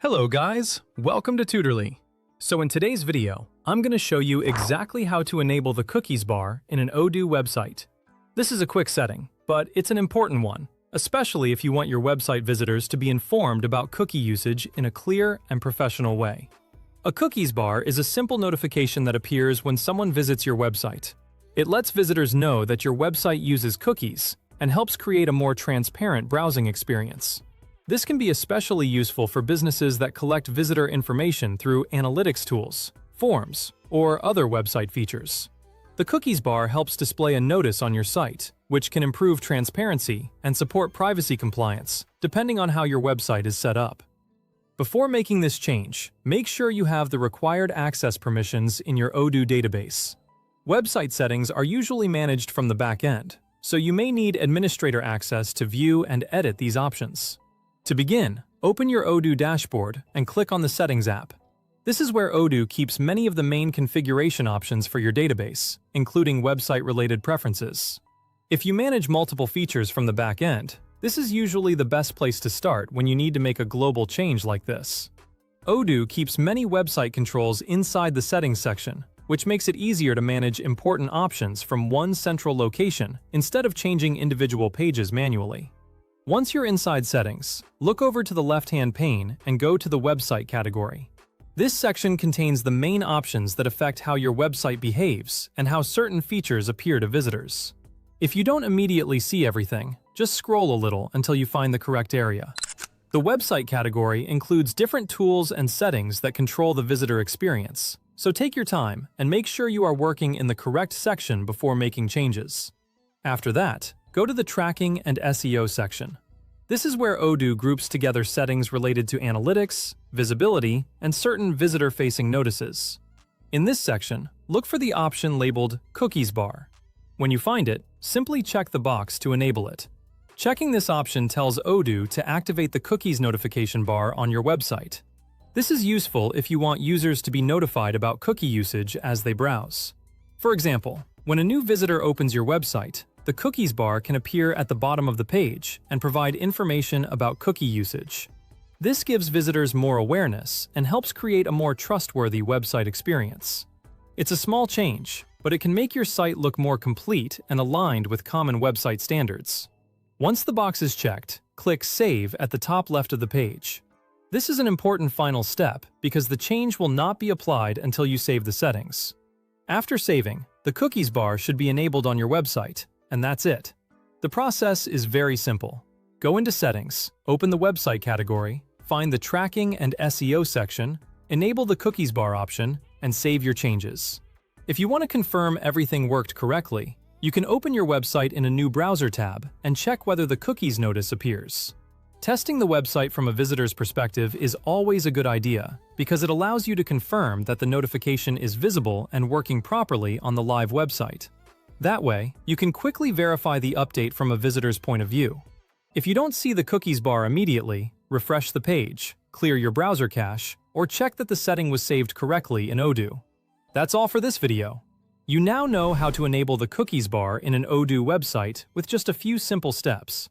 Hello guys, welcome to Tutorly. So in today's video, I'm going to show you exactly how to enable the cookies bar in an Odoo website. This is a quick setting, but it's an important one, especially if you want your website visitors to be informed about cookie usage in a clear and professional way. A cookies bar is a simple notification that appears when someone visits your website. It lets visitors know that your website uses cookies and helps create a more transparent browsing experience. This can be especially useful for businesses that collect visitor information through analytics tools, forms, or other website features. The cookies bar helps display a notice on your site, which can improve transparency and support privacy compliance, depending on how your website is set up. Before making this change, make sure you have the required access permissions in your Odoo database. Website settings are usually managed from the back end, so you may need administrator access to view and edit these options. To begin, open your Odoo dashboard and click on the Settings app. This is where Odoo keeps many of the main configuration options for your database, including website-related preferences. If you manage multiple features from the back end, this is usually the best place to start when you need to make a global change like this. Odoo keeps many website controls inside the Settings section, which makes it easier to manage important options from one central location instead of changing individual pages manually. Once you're inside Settings, look over to the left-hand pane and go to the Website category. This section contains the main options that affect how your website behaves and how certain features appear to visitors. If you don't immediately see everything, just scroll a little until you find the correct area. The Website category includes different tools and settings that control the visitor experience, so take your time and make sure you are working in the correct section before making changes. After that, go to the Tracking and SEO section. This is where Odoo groups together settings related to analytics, visibility, and certain visitor-facing notices. In this section, look for the option labeled Cookies Bar. When you find it, simply check the box to enable it. Checking this option tells Odoo to activate the cookies notification bar on your website. This is useful if you want users to be notified about cookie usage as they browse. For example, when a new visitor opens your website, the cookies bar can appear at the bottom of the page and provide information about cookie usage. This gives visitors more awareness and helps create a more trustworthy website experience. It's a small change, but it can make your site look more complete and aligned with common website standards. Once the box is checked, click Save at the top left of the page. This is an important final step because the change will not be applied until you save the settings. After saving, the cookies bar should be enabled on your website, and that's it. The process is very simple. Go into Settings, open the Website category, find the Tracking and SEO section, enable the cookies bar option, and save your changes. If you want to confirm everything worked correctly, you can open your website in a new browser tab and check whether the cookies notice appears. Testing the website from a visitor's perspective is always a good idea because it allows you to confirm that the notification is visible and working properly on the live website. That way, you can quickly verify the update from a visitor's point of view. If you don't see the cookies bar immediately, refresh the page, clear your browser cache, or check that the setting was saved correctly in Odoo. That's all for this video. You now know how to enable the cookies bar in an Odoo website with just a few simple steps.